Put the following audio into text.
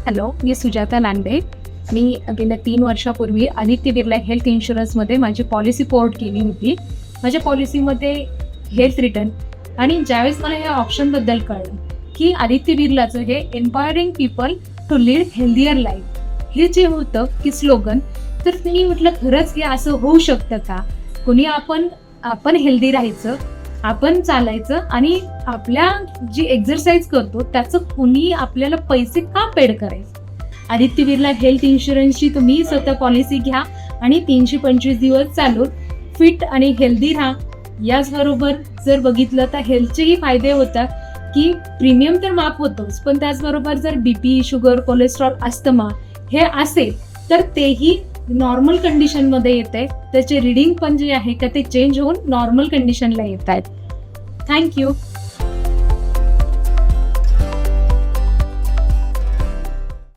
Hello, मी सुजाता लांडे. मी गेल्या 3 वर्षापूर्वी Aditya Birla health इन्शुरन्समध्ये माझी पॉलिसी पोर्ट केली होती. माझ्या पॉलिसीमध्ये हेल्थ रिटर्न आणि ज्यावेळेस मला या ऑप्शनबद्दल कळलं की आदित्य बिर्लाचं हे empowering people to lead healthier life हे जे होतं की स्लोगन, तर मी म्हटलं खरंच हे असं होऊ शकतं का? कोणी आपण हेल्दी राहायचं, आपण चालायचं आणि आपल्या जी एक्झरसाईज करतो त्याचं कुणी आपल्याला पैसे का पेड करायचे? आदित्य बिर्ला हेल्थ इन्शुरन्सची तुम्ही स्वतः पॉलिसी घ्या आणि 325 दिवस चालून फिट आणि हेल्दी राहा. याचबरोबर जर बघितलं तर हेल्थचेही फायदे होतात की प्रीमियम तर माफ होतोच, पण त्याचबरोबर जर बीपी, शुगर, कोलेस्ट्रॉल, अस्थमा हे असेल तर तेही नॉर्मल कंडिशनमध्ये येते. त्याचे रिडिंग पण जे आहे का ते चेंज होऊन नॉर्मल कंडिशनला येत आहेत. थँक्यू.